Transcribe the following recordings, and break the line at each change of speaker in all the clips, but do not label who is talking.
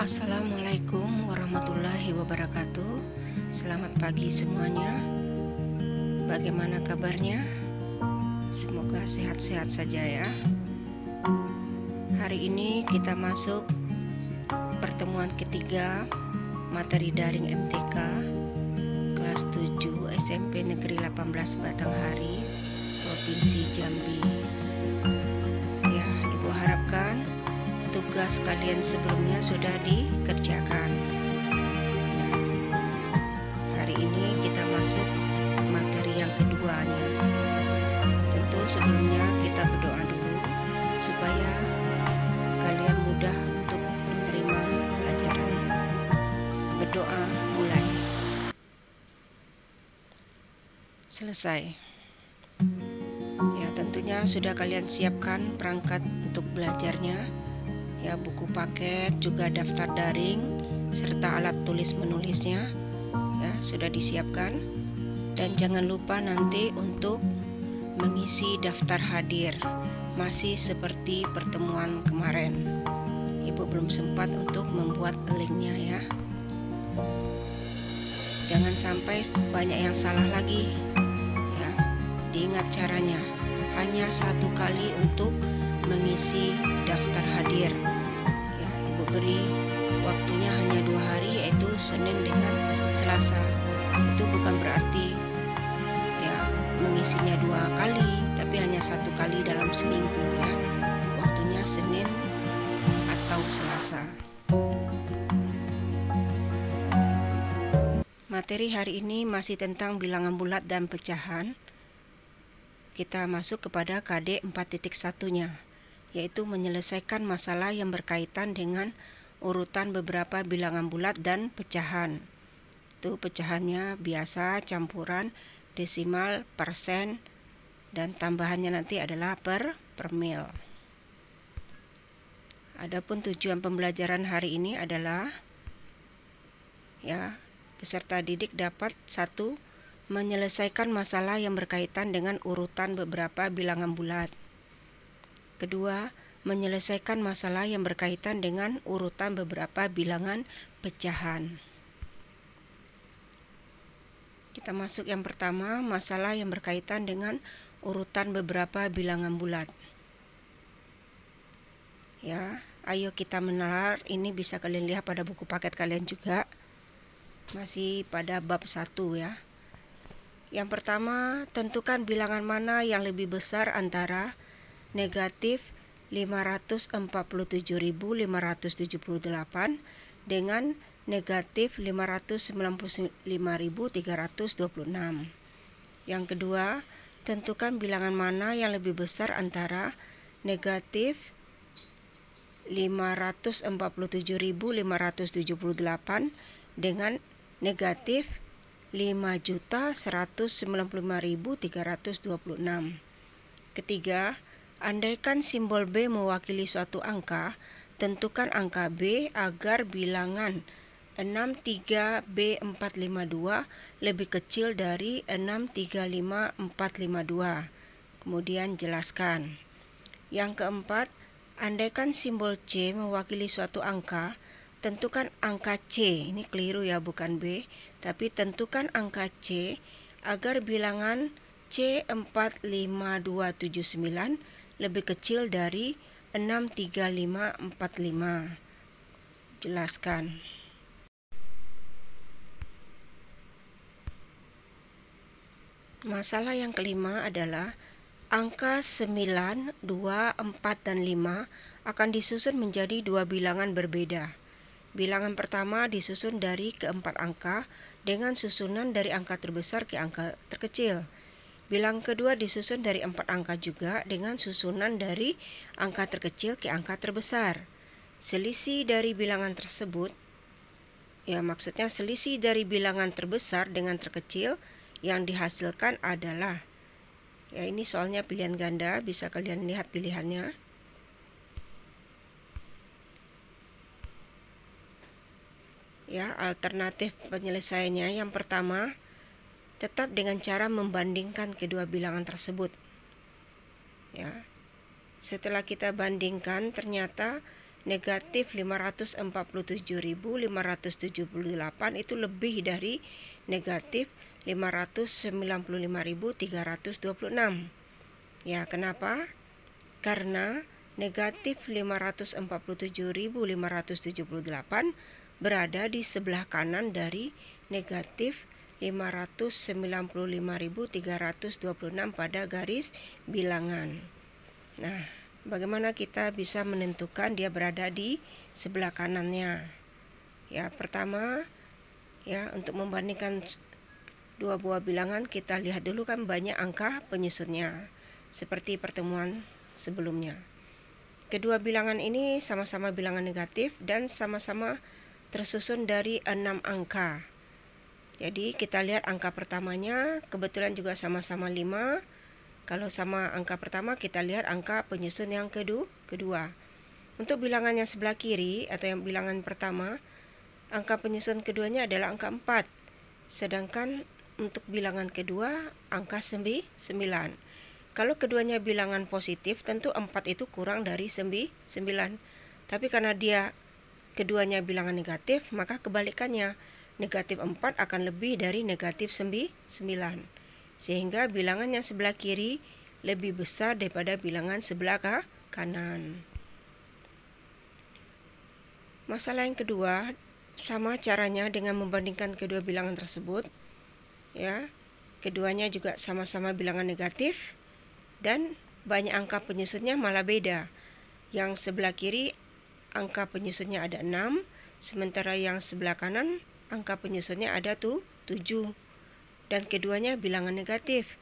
Assalamualaikum warahmatullahi wabarakatuh. Selamat pagi semuanya. Bagaimana kabarnya? Semoga sehat-sehat saja ya. Hari ini kita masuk pertemuan ketiga materi daring MTK kelas 7 SMP Negeri 18 Batanghari, Provinsi Jambi. Ya, Ibu harapkan tugas kalian sebelumnya sudah dikerjakan. Ya, hari ini kita masuk materi yang keduanya. Tentu sebelumnya kita berdoa dulu supaya kalian mudah untuk menerima pelajarannya. Berdoa mulai. Selesai. Ya, tentunya sudah kalian siapkan perangkat untuk belajarnya. Ya, buku paket, juga daftar daring, serta alat tulis menulisnya ya sudah disiapkan. Dan jangan lupa nanti untuk mengisi daftar hadir, masih seperti pertemuan kemarin. Ibu belum sempat untuk membuat linknya ya. Jangan sampai banyak yang salah lagi ya. Diingat caranya, hanya satu kali untuk mengisi daftar hadir ya. Ibu beri waktunya hanya 2 hari, yaitu Senin dengan Selasa. Itu bukan berarti ya mengisinya 2 kali, tapi hanya 1 kali dalam seminggu ya. Waktunya Senin atau Selasa. Materi hari ini masih tentang bilangan bulat dan pecahan. Kita masuk kepada KD 4.1-nya, yaitu menyelesaikan masalah yang berkaitan dengan urutan beberapa bilangan bulat dan pecahan. Itu pecahannya biasa, campuran, desimal, persen, dan tambahannya nanti adalah per mil. Adapun tujuan pembelajaran hari ini adalah ya, peserta didik dapat 1. Menyelesaikan masalah yang berkaitan dengan urutan beberapa bilangan bulat. Kedua, menyelesaikan masalah yang berkaitan dengan urutan beberapa bilangan pecahan. Kita masuk yang pertama, masalah yang berkaitan dengan urutan beberapa bilangan bulat. Ya, ayo kita menalar. Ini bisa kalian lihat pada buku paket kalian juga. Masih pada bab 1 ya. Yang pertama, tentukan bilangan mana yang lebih besar antara negatif 547.578 dengan negatif 595.326. Yang kedua, tentukan bilangan mana yang lebih besar antara negatif 547.578 dengan negatif 5.195.326. Ketiga, andaikan simbol B mewakili suatu angka, tentukan angka B agar bilangan 63452 lebih kecil dari 635452. Kemudian jelaskan. Yang keempat, andaikan simbol C mewakili suatu angka, tentukan angka C, ini keliru ya, bukan B, tapi tentukan angka C agar bilangan C45279 lebih kecil dari 63545. Jelaskan. Masalah yang kelima adalah angka 9, 2, 4, dan 5 akan disusun menjadi 2 bilangan berbeda. Bilangan pertama disusun dari keempat angka dengan susunan dari angka terbesar ke angka terkecil. Bilangan kedua disusun dari 4 angka juga dengan susunan dari angka terkecil ke angka terbesar. Selisih dari bilangan tersebut, ya maksudnya selisih dari bilangan terbesar dengan terkecil yang dihasilkan adalah, ya ini soalnya pilihan ganda, bisa kalian lihat pilihannya. Ya, alternatif penyelesaiannya yang pertama, tetap dengan cara membandingkan kedua bilangan tersebut. Ya. Setelah kita bandingkan, ternyata negatif 547.578 itu lebih dari negatif 595.326. Ya, kenapa? Karena negatif 547.578 berada di sebelah kanan dari negatif 595.326 pada garis bilangan. Nah, bagaimana kita bisa menentukan dia berada di sebelah kanannya? Ya, pertama, ya, untuk membandingkan dua buah bilangan, kita lihat dulu kan banyak angka penyusunnya, seperti pertemuan sebelumnya. Kedua bilangan ini sama-sama bilangan negatif dan sama-sama tersusun dari 6 angka. Jadi kita lihat angka pertamanya kebetulan juga sama-sama 5. Kalau sama angka pertama, kita lihat angka penyusun yang kedua. Untuk bilangan yang sebelah kiri atau yang bilangan pertama, angka penyusun keduanya adalah angka 4. Sedangkan untuk bilangan kedua, angka 9. Kalau keduanya bilangan positif, tentu 4 itu kurang dari 9. Tapi karena dia keduanya bilangan negatif, maka kebalikannya, negatif 4 akan lebih dari negatif 9. Sehingga bilangan yang sebelah kiri lebih besar daripada bilangan sebelah kanan. Masalah yang kedua, sama caranya dengan membandingkan kedua bilangan tersebut. Ya, keduanya juga sama-sama bilangan negatif dan banyak angka penyusunnya malah beda. Yang sebelah kiri angka penyusunnya ada 6, sementara yang sebelah kanan angka penyusunnya ada 7. Dan keduanya bilangan negatif.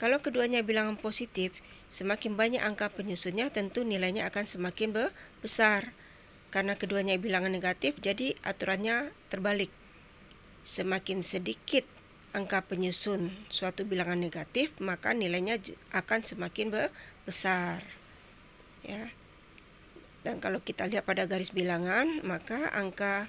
Kalau keduanya bilangan positif, semakin banyak angka penyusunnya tentu nilainya akan semakin besar. Karena keduanya bilangan negatif, jadi aturannya terbalik. Semakin sedikit angka penyusun suatu bilangan negatif, maka nilainya akan semakin besar. Ya. Dan kalau kita lihat pada garis bilangan, maka angka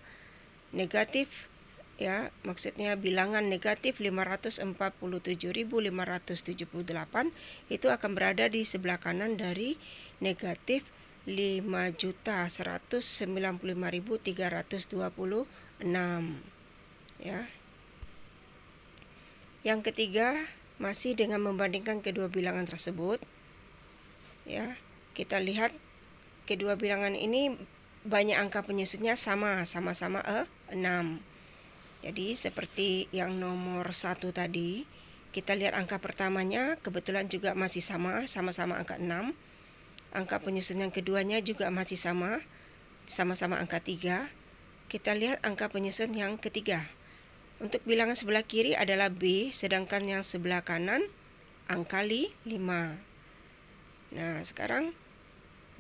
negatif, ya, maksudnya bilangan negatif 547.578 itu akan berada di sebelah kanan dari negatif 5.195.326. Ya. Yang ketiga, masih dengan membandingkan kedua bilangan tersebut. Ya, kita lihat kedua bilangan ini banyak angka penyusunnya sama-sama 6. Jadi seperti yang nomor 1 tadi, kita lihat angka pertamanya kebetulan juga masih sama-sama angka 6. Angka penyusun yang keduanya juga masih sama-sama angka 3. Kita lihat angka penyusun yang ketiga. Untuk bilangan sebelah kiri adalah B, sedangkan yang sebelah kanan angka 5. Nah, sekarang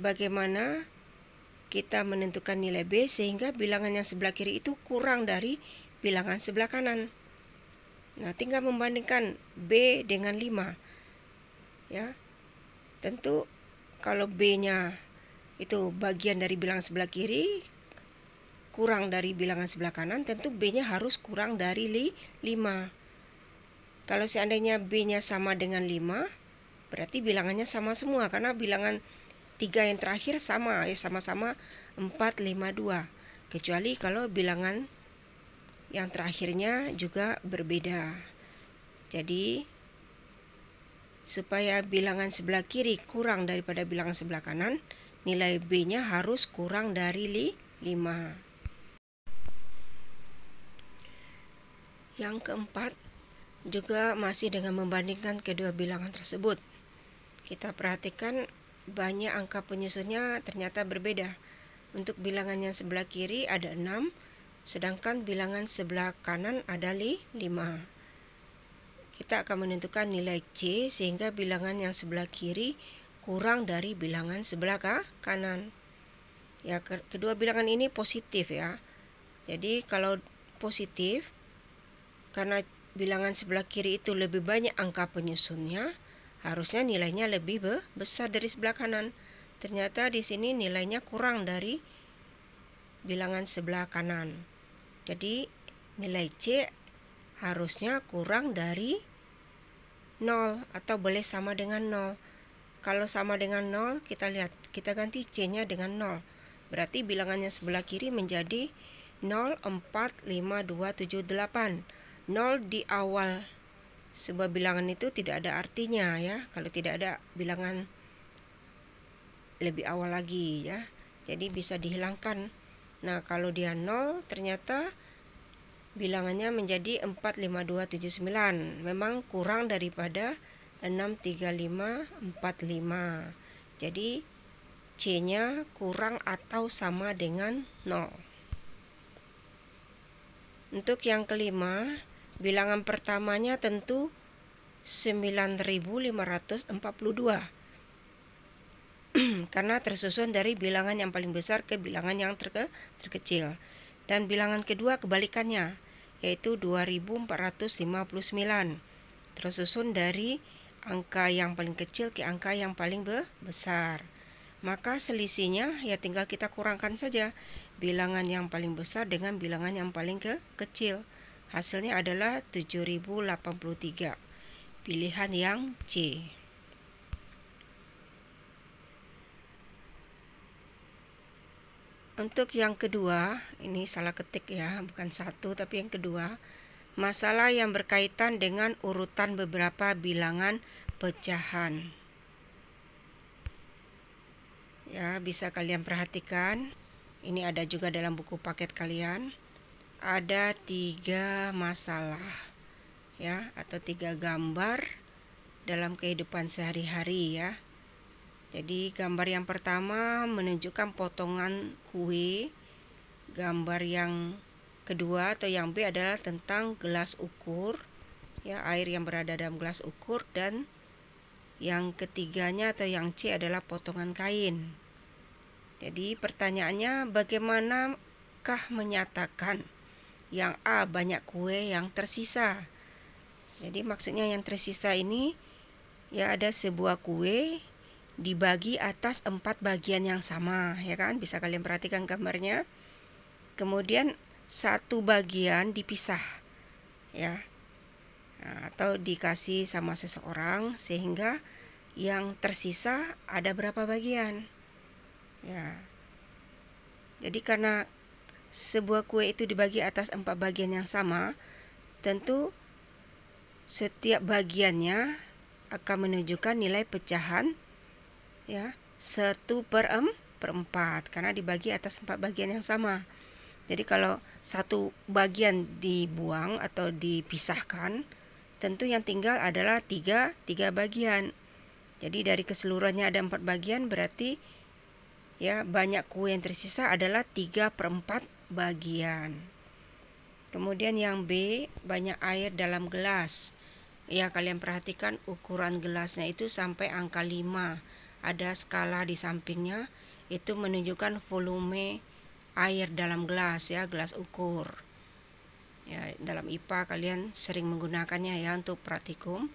bagaimana kita menentukan nilai B sehingga bilangan yang sebelah kiri itu kurang dari bilangan sebelah kanan? Nah, tinggal membandingkan B dengan 5. Ya. Tentu kalau B-nya itu bagian dari bilangan sebelah kiri kurang dari bilangan sebelah kanan, tentu B-nya harus kurang dari 5. Kalau seandainya B-nya sama dengan 5, berarti bilangannya sama semua karena bilangan 3 yang terakhir sama, ya, sama-sama 4, 5, 2. Kecuali kalau bilangan yang terakhirnya juga berbeda. Jadi, supaya bilangan sebelah kiri kurang daripada bilangan sebelah kanan, nilai B-nya harus kurang dari 5. Yang keempat, juga masih dengan membandingkan kedua bilangan tersebut. Kita perhatikan banyak angka penyusunnya ternyata berbeda. Untuk bilangan yang sebelah kiri ada 6, sedangkan bilangan sebelah kanan ada 5. Kita akan menentukan nilai C sehingga bilangan yang sebelah kiri kurang dari bilangan sebelah kanan. Ya, kedua bilangan ini positif, ya. Jadi kalau positif, karena bilangan sebelah kiri itu lebih banyak angka penyusunnya, harusnya nilainya lebih besar dari sebelah kanan. Ternyata di sini nilainya kurang dari bilangan sebelah kanan. Jadi nilai C harusnya kurang dari 0 atau boleh sama dengan 0. Kalau sama dengan 0, kita lihat, kita ganti C-nya dengan 0. Berarti bilangannya sebelah kiri menjadi 0, 4, 5, 2, 7, 8. 0 di awal sebuah bilangan itu tidak ada artinya ya, kalau tidak ada bilangan lebih awal lagi ya. Jadi bisa dihilangkan. Nah, kalau dia 0 ternyata bilangannya menjadi 4, 5, 2, 7, 9. Memang kurang daripada 6, 3, 5, 4, 5. Jadi C-nya kurang atau sama dengan 0. Untuk yang kelima, bilangan pertamanya tentu 9.542 karena tersusun dari bilangan yang paling besar ke bilangan yang terkecil. Dan bilangan kedua kebalikannya, yaitu 2.459, tersusun dari angka yang paling kecil ke angka yang paling besar. Maka selisihnya ya tinggal kita kurangkan saja bilangan yang paling besar dengan bilangan yang paling kecil. Hasilnya adalah 7.083. Pilihan yang C. Untuk yang kedua, ini salah ketik ya, bukan satu tapi yang kedua. Masalah yang berkaitan dengan urutan beberapa bilangan pecahan. Ya, bisa kalian perhatikan. Ini ada juga dalam buku paket kalian. Ada 3 masalah ya, atau 3 gambar dalam kehidupan sehari-hari ya. Jadi gambar yang pertama menunjukkan potongan kue. Gambar yang kedua atau yang B adalah tentang gelas ukur ya, air yang berada dalam gelas ukur, dan yang ketiganya atau yang C adalah potongan kain. Jadi pertanyaannya, bagaimanakah menyatakan yang A banyak kue yang tersisa? Jadi maksudnya yang tersisa ini ya ada sebuah kue dibagi atas 4 bagian yang sama ya kan, bisa kalian perhatikan gambarnya. Kemudian satu bagian dipisah ya, atau dikasih sama seseorang sehingga yang tersisa ada berapa bagian ya. Jadi karena sebuah kue itu dibagi atas 4 bagian yang sama, tentu setiap bagiannya akan menunjukkan nilai pecahan ya 1/4 karena dibagi atas 4 bagian yang sama. Jadi kalau satu bagian dibuang atau dipisahkan, tentu yang tinggal adalah 3 bagian. Jadi dari keseluruhannya ada 4 bagian, berarti ya banyak kue yang tersisa adalah 3/4 bagian. Kemudian yang B, banyak air dalam gelas. Ya, kalian perhatikan ukuran gelasnya itu sampai angka 5. Ada skala di sampingnya, itu menunjukkan volume air dalam gelas ya, gelas ukur. Ya, dalam IPA kalian sering menggunakannya ya untuk praktikum.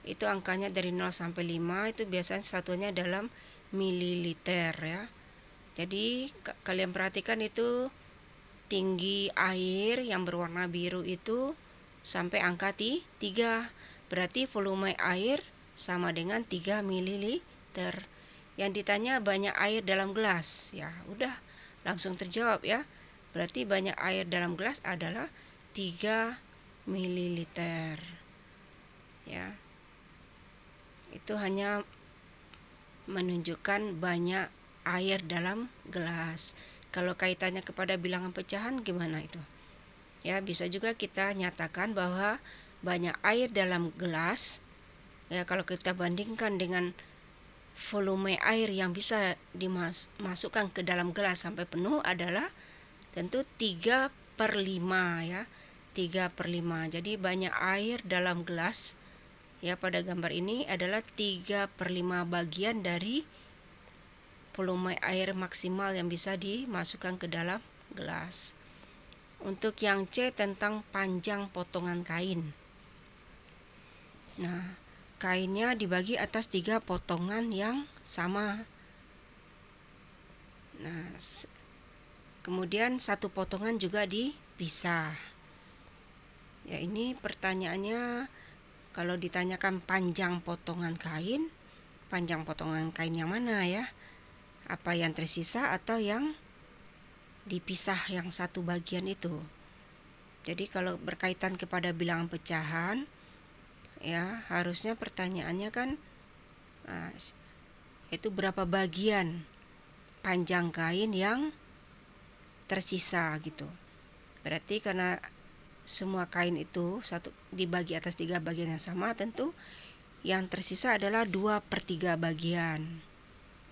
Itu angkanya dari 0 sampai 5, itu biasanya satunya dalam mililiter ya. Jadi kalian perhatikan itu tinggi air yang berwarna biru itu sampai angka 3. Berarti volume air sama dengan 3 mililiter. Yang ditanya banyak air dalam gelas. Ya, udah langsung terjawab ya. Berarti banyak air dalam gelas adalah 3 mililiter. Ya. Itu hanya menunjukkan banyak air dalam gelas. Kalau kaitannya kepada bilangan pecahan gimana itu? Ya, bisa juga kita nyatakan bahwa banyak air dalam gelas ya, kalau kita bandingkan dengan volume air yang bisa dimasukkan ke dalam gelas sampai penuh adalah tentu 3/5 ya, 3/5. Jadi banyak air dalam gelas ya pada gambar ini adalah 3/5 bagian dari volume air maksimal yang bisa dimasukkan ke dalam gelas. Untuk yang C tentang panjang potongan kain. Nah, kainnya dibagi atas 3 potongan yang sama. Nah, kemudian satu potongan juga dipisah. Ya, ini pertanyaannya kalau ditanyakan panjang potongan kain yang mana ya? apa yang tersisa atau yang dipisah yang satu bagian itu. Jadi kalau berkaitan kepada bilangan pecahan, ya harusnya pertanyaannya kan itu berapa bagian panjang kain yang tersisa gitu. Berarti karena semua kain itu dibagi atas 3 bagian yang sama, tentu yang tersisa adalah 2/3 bagian.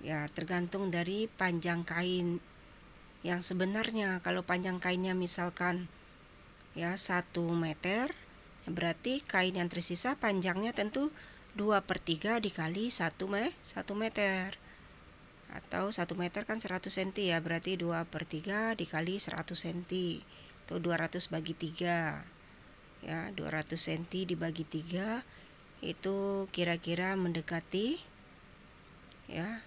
Ya, tergantung dari panjang kain yang sebenarnya. Kalau panjang kainnya misalkan ya 1 meter, berarti kain yang tersisa panjangnya tentu 2/3 dikali 1 meter. Atau 1 meter kan 100 cm ya, berarti 2/3 dikali 100 cm. Itu 200 bagi 3. Ya, 200 cm dibagi 3 itu kira-kira mendekati, ya.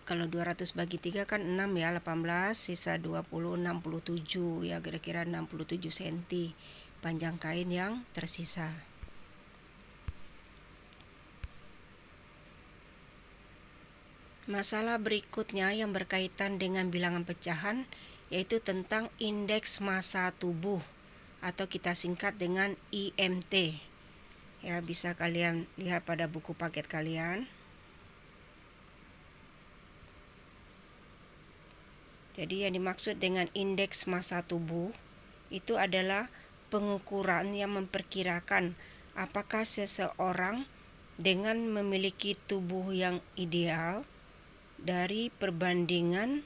Kalau 200 bagi 3 kan 6 ya, 18, sisa 20, 67 ya, kira-kira 67 cm panjang kain yang tersisa. Masalah berikutnya yang berkaitan dengan bilangan pecahan yaitu tentang indeks massa tubuh atau kita singkat dengan IMT. Ya, bisa kalian lihat pada buku paket kalian. Jadi yang dimaksud dengan indeks massa tubuh itu adalah pengukuran yang memperkirakan apakah seseorang dengan memiliki tubuh yang ideal dari perbandingan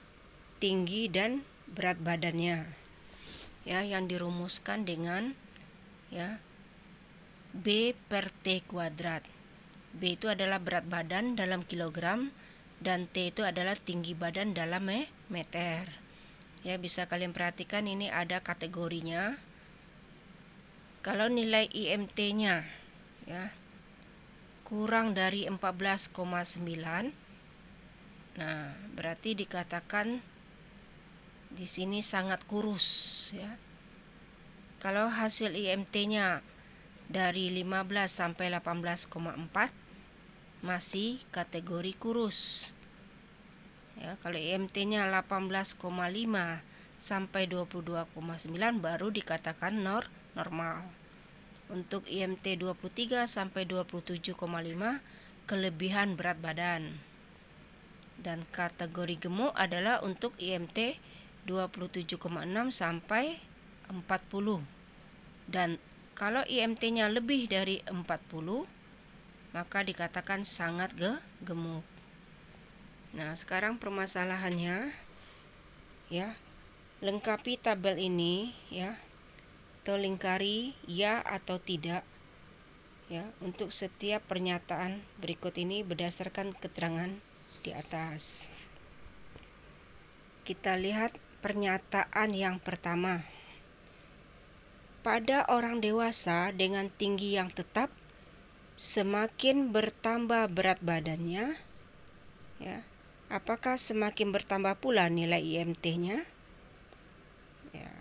tinggi dan berat badannya, ya, yang dirumuskan dengan ya B/T². B itu adalah berat badan dalam kilogram dan T itu adalah tinggi badan dalam meter. Ya, bisa kalian perhatikan ini ada kategorinya. Kalau nilai IMT-nya ya kurang dari 14,9, nah, berarti dikatakan di sini sangat kurus ya. Kalau hasil IMT-nya dari 15 sampai 18,4 masih kategori kurus. Ya, kalau IMT-nya 18,5 sampai 22,9 baru dikatakan normal. Untuk IMT 23 sampai 27,5 kelebihan berat badan. Dan kategori gemuk adalah untuk IMT 27,6 sampai 40. Dan kalau IMT-nya lebih dari 40, maka dikatakan sangat gemuk. Nah, sekarang permasalahannya ya, lengkapi tabel ini ya, atau lingkari ya atau tidak ya untuk setiap pernyataan berikut ini berdasarkan keterangan di atas. Kita lihat pernyataan yang pertama. Pada orang dewasa dengan tinggi yang tetap, semakin bertambah berat badannya, ya, apakah semakin bertambah pula nilai IMT-nya? Ya.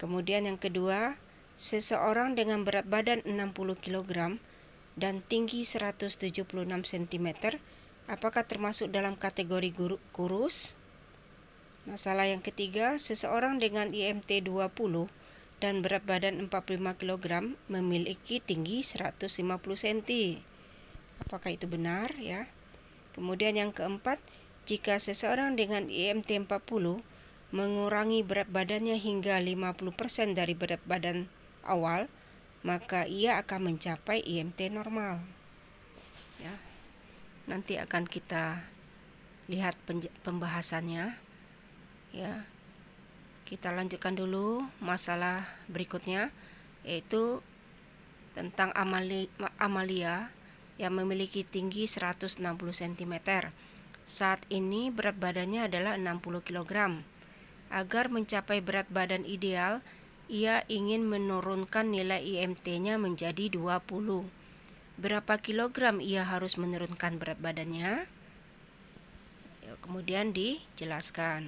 Kemudian yang kedua, seseorang dengan berat badan 60 kg dan tinggi 176 cm, apakah termasuk dalam kategori kurus? Masalah yang ketiga, seseorang dengan IMT 20 dan berat badan 45 kg memiliki tinggi 150 cm. Apakah itu benar ya? Kemudian yang keempat, jika seseorang dengan IMT 40 mengurangi berat badannya hingga 50% dari berat badan awal, maka ia akan mencapai IMT normal. Ya. Nanti akan kita lihat pembahasannya. Ya. Kita lanjutkan dulu masalah berikutnya, yaitu tentang Amalia yang memiliki tinggi 160 cm. Saat ini berat badannya adalah 60 kg. Agar mencapai berat badan ideal, ia ingin menurunkan nilai IMT-nya menjadi 20. Berapa kilogram ia harus menurunkan berat badannya? Kemudian dijelaskan.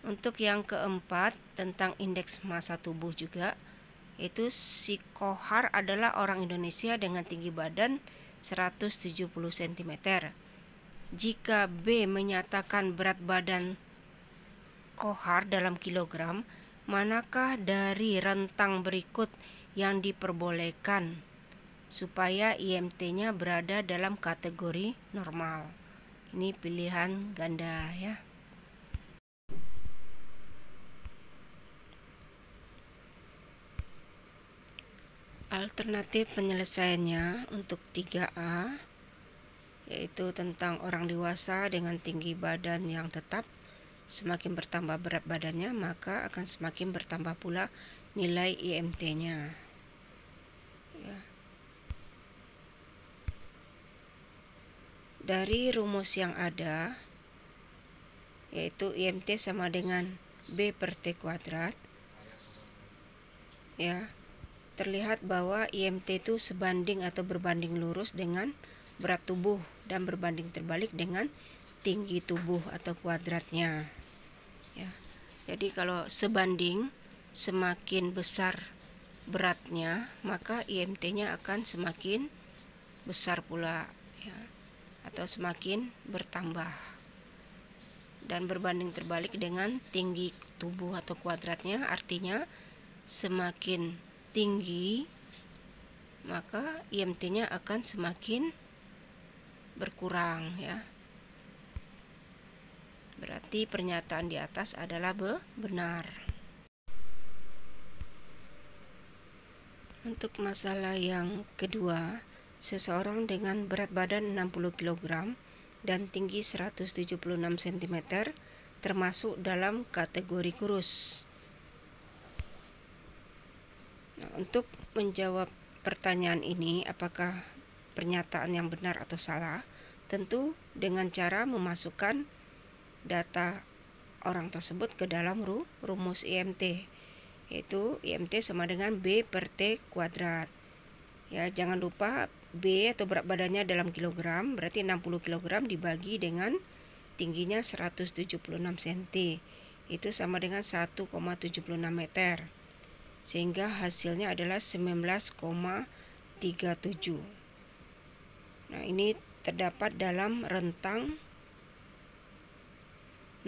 Untuk yang keempat tentang indeks massa tubuh juga, yaitu si Kohar adalah orang Indonesia dengan tinggi badan 170 cm. jika B menyatakan berat badan kohar dalam kilogram, manakah dari rentang berikut yang diperbolehkan supaya IMT-nya berada dalam kategori normal? Ini pilihan ganda ya. Alternatif penyelesaiannya untuk 3A yaitu tentang orang dewasa dengan tinggi badan yang tetap. Semakin bertambah berat badannya, maka akan semakin bertambah pula nilai IMT-nya. Ya. Dari rumus yang ada, yaitu IMT sama dengan B per T kuadrat, ya, terlihat bahwa IMT itu sebanding atau berbanding lurus dengan berat tubuh dan berbanding terbalik dengan tinggi tubuh atau kuadratnya. Ya. Jadi kalau sebanding, semakin besar beratnya, maka IMT-nya akan semakin besar pula, ya, atau semakin bertambah. Dan berbanding terbalik dengan tinggi tubuh atau kuadratnya, artinya semakin tinggi maka IMT-nya akan semakin berkurang, ya. Berarti pernyataan di atas adalah benar. Untuk masalah yang kedua, seseorang dengan berat badan 60 kg dan tinggi 176 cm termasuk dalam kategori kurus. Nah, untuk menjawab pertanyaan ini, apakah pernyataan yang benar atau salah, tentu dengan cara memasukkan data orang tersebut ke dalam rumus IMT, yaitu IMT sama dengan B per T kuadrat. Ya, jangan lupa B atau berat badannya dalam kilogram, berarti 60 kg dibagi dengan tingginya 176 cm. Itu sama dengan 1,76 meter. Sehingga hasilnya adalah 19,37. Nah, ini terdapat dalam rentang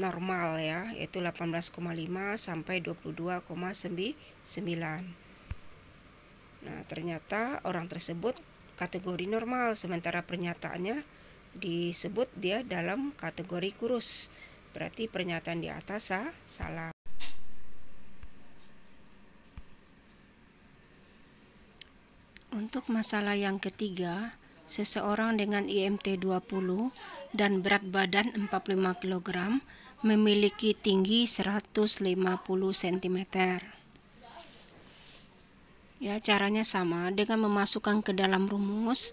normal, ya, yaitu 18,5 sampai 22,9. Nah, ternyata orang tersebut kategori normal, sementara pernyataannya disebut dia dalam kategori kurus. Berarti pernyataan di atas salah. Untuk masalah yang ketiga, seseorang dengan IMT 20 dan berat badan 45 kg memiliki tinggi 150 cm. Ya, caranya sama dengan memasukkan ke dalam rumus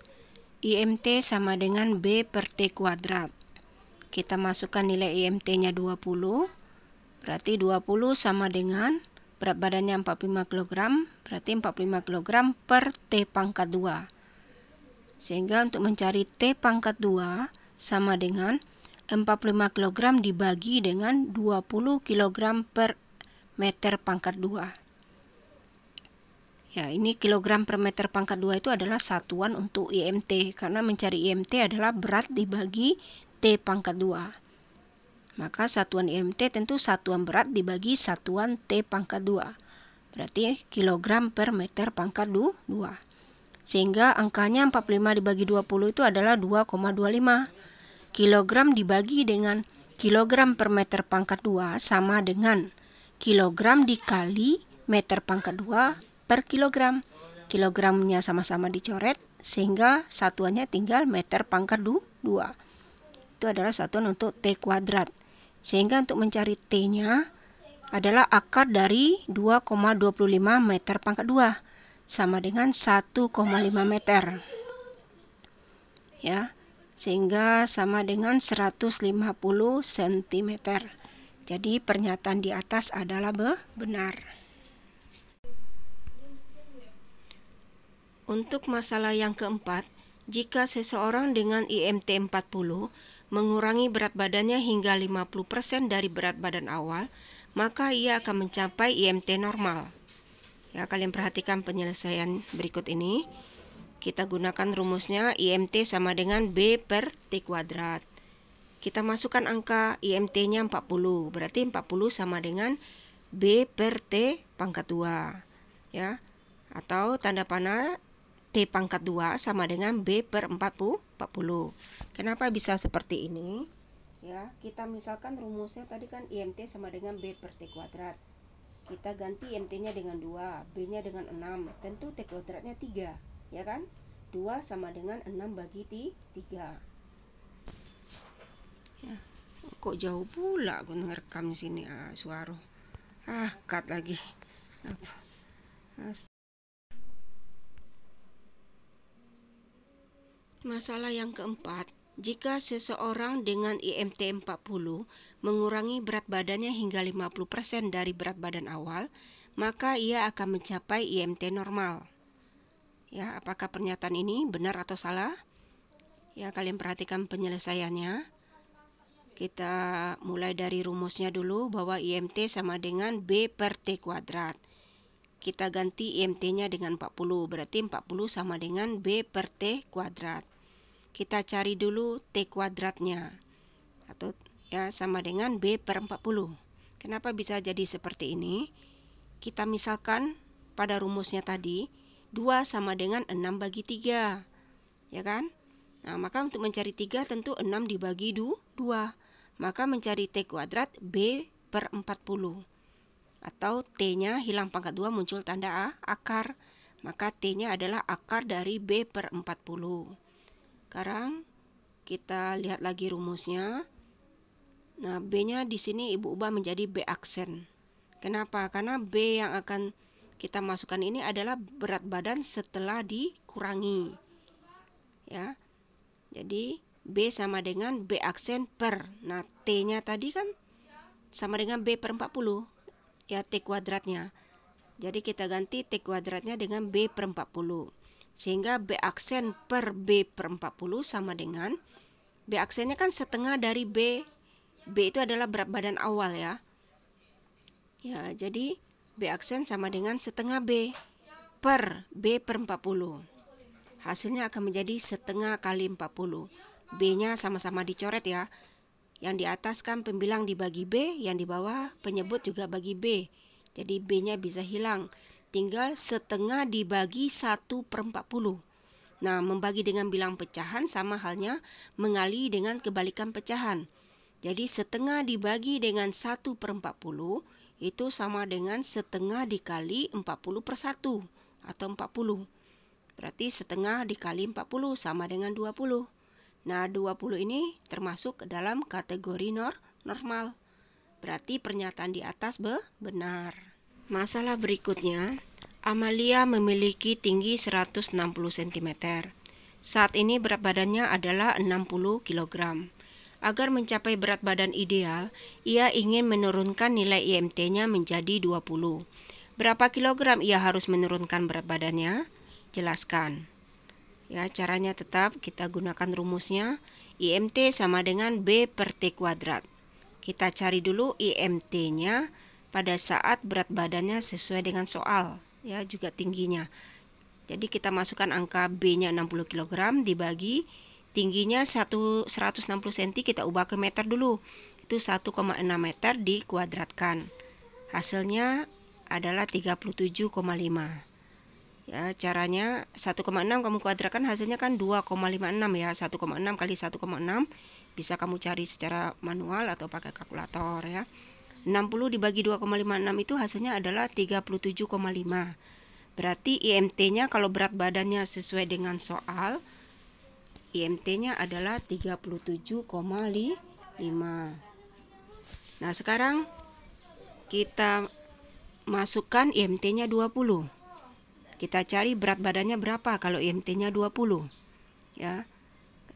IMT sama dengan B per T kuadrat. Kita masukkan nilai IMT-nya 20, berarti 20 sama dengan berat badannya 45 kg, berarti 45 kg per T pangkat 2. Sehingga untuk mencari T pangkat 2 sama dengan 45 kg dibagi dengan 20 kg per meter pangkat 2. Ya, ini kilogram per meter pangkat 2 itu adalah satuan untuk IMT, karena mencari IMT adalah berat dibagi T pangkat 2. Maka satuan IMT tentu satuan berat dibagi satuan T pangkat 2. Berarti kilogram per meter pangkat 2. Sehingga angkanya 45 dibagi 20 itu adalah 2,25. Kilogram dibagi dengan kilogram per meter pangkat 2 sama dengan kilogram dikali meter pangkat 2 per kilogram. Kilogramnya sama-sama dicoret sehingga satuannya tinggal meter pangkat 2. Itu adalah satuan untuk T kuadrat. Sehingga untuk mencari T-nya adalah akar dari 2,25 meter pangkat 2 sama dengan 1,5 meter. Ya, sehingga sama dengan 150 cm. Jadi pernyataan di atas adalah benar. Untuk masalah yang keempat, jika seseorang dengan IMT 40 mengurangi berat badannya hingga 50% dari berat badan awal, maka ia akan mencapai IMT normal. Ya, kalian perhatikan penyelesaian berikut ini. Kita gunakan rumusnya IMT sama dengan B per T kuadrat. kita masukkan angka IMT-nya 40. Berarti 40 sama dengan B per T pangkat 2. Ya. Atau tanda panah T pangkat 2 sama dengan B per 40. Kenapa bisa seperti ini? Ya, kita misalkan rumusnya tadi kan IMT sama dengan B per T kuadrat. Kita ganti IMT-nya dengan 2, B-nya dengan 6. Tentu T kuadratnya 3, ya kan? 2 sama dengan 6 bagi 3. Ya, kok jauh pula aku ngerekam di sini suara. Cut lagi. Masalah yang keempat, jika seseorang dengan IMT 40 mengurangi berat badannya hingga 50% dari berat badan awal, maka ia akan mencapai IMT normal. Ya, apakah pernyataan ini benar atau salah? Ya, kalian perhatikan penyelesaiannya. Kita mulai dari rumusnya dulu bahwa IMT sama dengan B per T kuadrat. Kita ganti IMT-nya dengan 40, berarti 40 sama dengan B per T kuadrat. Kita cari dulu T kuadratnya, atau ya sama dengan B per 40. Kenapa bisa jadi seperti ini? Kita misalkan pada rumusnya tadi, 2 sama dengan 6 bagi 3, ya kan? Nah, maka untuk mencari 3 tentu 6 dibagi 2. Maka mencari T kuadrat B per 40. Atau T-nya hilang pangkat 2 muncul tanda akar. Maka T-nya adalah akar dari B per 40. Sekarang kita lihat lagi rumusnya. Nah, B-nya di sini Ibu ubah menjadi B aksen. Kenapa? Karena B yang akan kita masukkan ini adalah berat badan setelah dikurangi. Ya. Jadi B sama dengan B aksen per. Nah, T-nya tadi kan sama dengan B per 40. Ya, T kuadratnya. Jadi kita ganti T kuadratnya dengan B per 40. Sehingga B aksen per B per 40 sama dengan, B aksennya kan setengah dari B. B itu adalah berat badan awal ya. Ya, jadi B aksen sama dengan setengah B per B per 40. Hasilnya akan menjadi setengah kali 40. B-nya sama-sama dicoret ya. Yang di atas kan pembilang dibagi B, yang di bawah penyebut juga bagi B. Jadi B-nya bisa hilang. Tinggal setengah dibagi 1 per 40. Nah, membagi dengan bilang pecahan sama halnya mengali dengan kebalikan pecahan. Jadi setengah dibagi dengan 1 per 40 itu sama dengan setengah dikali 40 per 1 atau 40. Berarti setengah dikali 40 sama dengan 20. Nah, 20 ini termasuk dalam kategori normal. Berarti pernyataan di atas benar. Masalah berikutnya, Amalia memiliki tinggi 160 cm. Saat ini berat badannya adalah 60 kg. Agar mencapai berat badan ideal, ia ingin menurunkan nilai IMT-nya menjadi 20. Berapa kilogram ia harus menurunkan berat badannya? Jelaskan. Ya, caranya tetap kita gunakan rumusnya. IMT sama dengan B per T kuadrat. Kita cari dulu IMT-nya pada saat berat badannya sesuai dengan soal, ya, juga tingginya. Jadi kita masukkan angka B-nya 60 kg dibagi tingginya 160 cm, kita ubah ke meter dulu. Itu 1,6 meter dikuadratkan. Hasilnya adalah 37,5. Ya, caranya 1,6 kamu kuadratkan hasilnya kan 2,56 ya. 1,6 kali 1,6 bisa kamu cari secara manual atau pakai kalkulator ya. 60 dibagi 2,56 itu hasilnya adalah 37,5. Berarti IMT-nya kalau berat badannya sesuai dengan soal, IMT-nya adalah 37,5. Nah, sekarang kita masukkan IMT-nya 20. Kita cari berat badannya berapa kalau IMT-nya 20. Ya.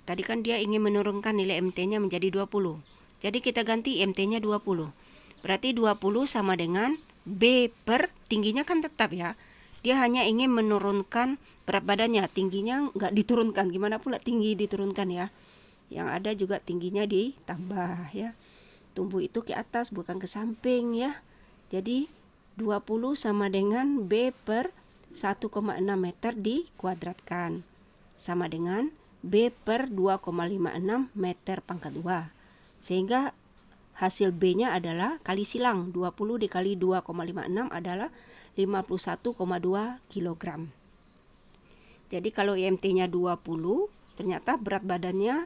Tadi kan dia ingin menurunkan nilai IMT-nya menjadi 20. Jadi kita ganti IMT-nya 20. Berarti 20 sama dengan B per tingginya kan tetap ya. Dia hanya ingin menurunkan berat badannya, tingginya nggak diturunkan. Gimana pula tinggi diturunkan ya. Yang ada juga tingginya ditambah ya. Tumbuh itu ke atas bukan ke samping ya. Jadi 20 sama dengan B per 1,6 meter dikuadratkan. Sama dengan B per 2,56 meter pangkat 2. Sehingga hasil B-nya adalah kali silang 20 dikali 2,56 adalah 51,2 kg. Jadi kalau IMT-nya 20, ternyata berat badannya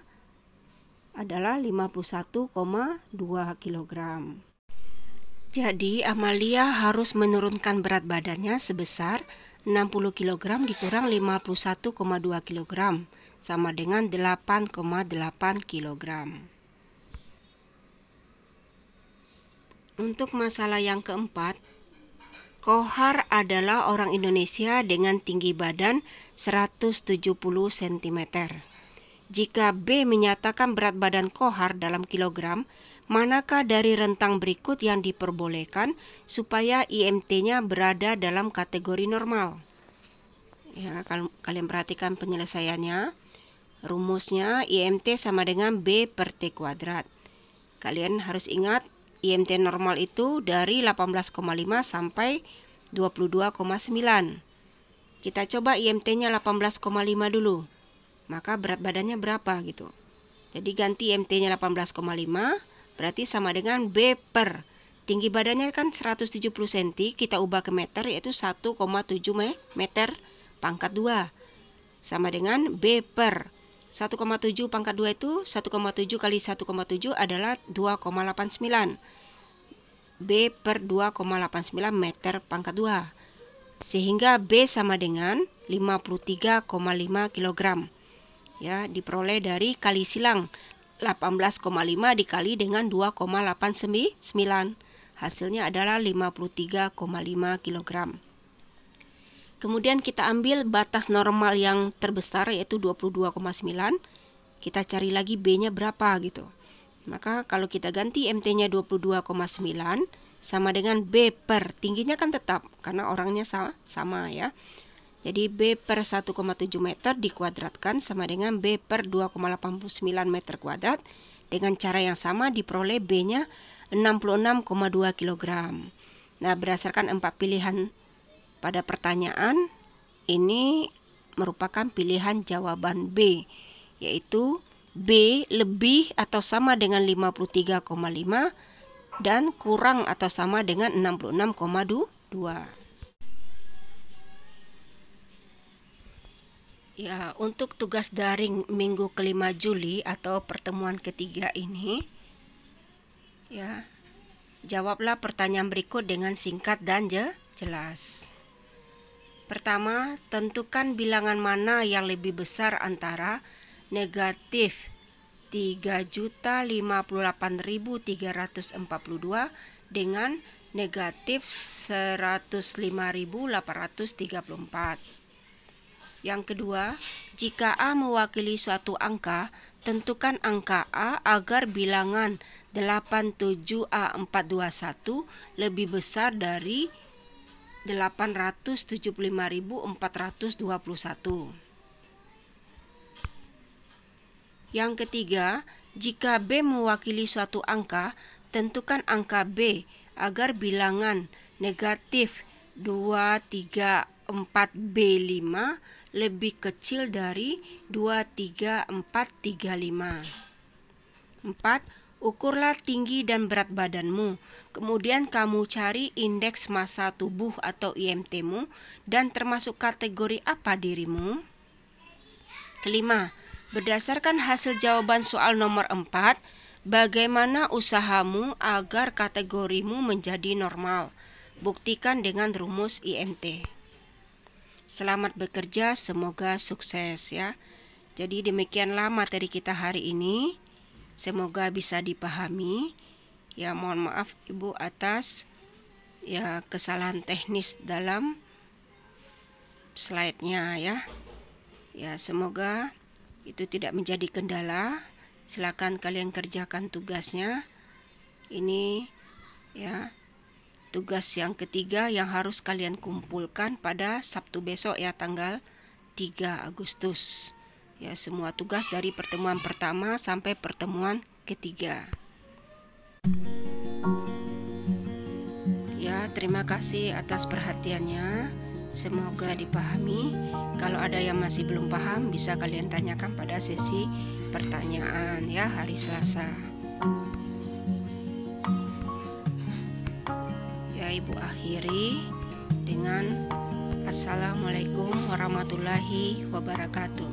adalah 51,2 kg. Jadi Amalia harus menurunkan berat badannya sebesar 60 kg dikurang 51,2 kg, sama dengan 8,8 kg. Untuk masalah yang keempat, Kohar adalah orang Indonesia dengan tinggi badan 170 cm. Jika B menyatakan berat badan Kohar dalam kilogram, manakah dari rentang berikut yang diperbolehkan supaya IMT-nya berada dalam kategori normal? Ya, kalau kalian perhatikan penyelesaiannya, rumusnya IMT sama dengan B per T kuadrat. Kalian harus ingat IMT normal itu dari 18,5 sampai 22,9. Kita coba IMT-nya 18,5 dulu. Maka berat badannya berapa gitu. Jadi ganti IMT-nya 18,5 berarti sama dengan B per. Tinggi badannya kan 170 cm, kita ubah ke meter yaitu 1,7 meter pangkat 2. Sama dengan B per 1,7 pangkat 2 itu 1,7 kali 1,7 adalah 2,89. B per 2,89 meter pangkat 2. Sehingga B sama dengan 53,5 kg. Ya, diperoleh dari kali silang 18,5 dikali dengan 2,89. Hasilnya adalah 53,5 kg. Kemudian kita ambil batas normal yang terbesar yaitu 22,9. Kita cari lagi B-nya berapa gitu. Maka kalau kita ganti MT-nya 22,9 sama dengan B per, tingginya kan tetap karena orangnya sama ya. Jadi B per 1,7 meter dikuadratkan sama dengan B per 2,89 meter kuadrat. Dengan cara yang sama diperoleh B-nya 66,2 kg. Nah, berdasarkan 4 pilihan pada pertanyaan, ini merupakan pilihan jawaban B, yaitu B lebih atau sama dengan 53,5 dan kurang atau sama dengan 66,2. Ya, untuk tugas daring minggu kelima Juli atau pertemuan ketiga ini, ya, jawablah pertanyaan berikut dengan singkat dan jelas. Pertama, tentukan bilangan mana yang lebih besar antara negatif 3.058.342 dengan negatif 105.834. Yang kedua, jika A mewakili suatu angka, tentukan angka A agar bilangan 87A421 lebih besar dari 875.421. Yang ketiga, jika B mewakili suatu angka, tentukan angka B agar bilangan negatif 234B5 lebih kecil dari 23435. 4. Ukurlah tinggi dan berat badanmu. Kemudian kamu cari indeks massa tubuh atau IMT-mu dan termasuk kategori apa dirimu. Kelima, berdasarkan hasil jawaban soal nomor 4, bagaimana usahamu agar kategorimu menjadi normal? Buktikan dengan rumus IMT. Selamat bekerja, semoga sukses ya. Jadi demikianlah materi kita hari ini. Semoga bisa dipahami. Ya, mohon maaf Ibu atas ya kesalahan teknis dalam slide-nya ya. Ya, semoga itu tidak menjadi kendala. Silakan kalian kerjakan tugasnya. Ini ya tugas yang ketiga yang harus kalian kumpulkan pada Sabtu besok ya, tanggal 3 Agustus. Ya, semua tugas dari pertemuan pertama sampai pertemuan ketiga. Ya, terima kasih atas perhatiannya. Semoga dipahami. Kalau ada yang masih belum paham, bisa kalian tanyakan pada sesi pertanyaan ya hari Selasa. Ya, Ibu akhiri dengan Assalamualaikum warahmatullahi wabarakatuh.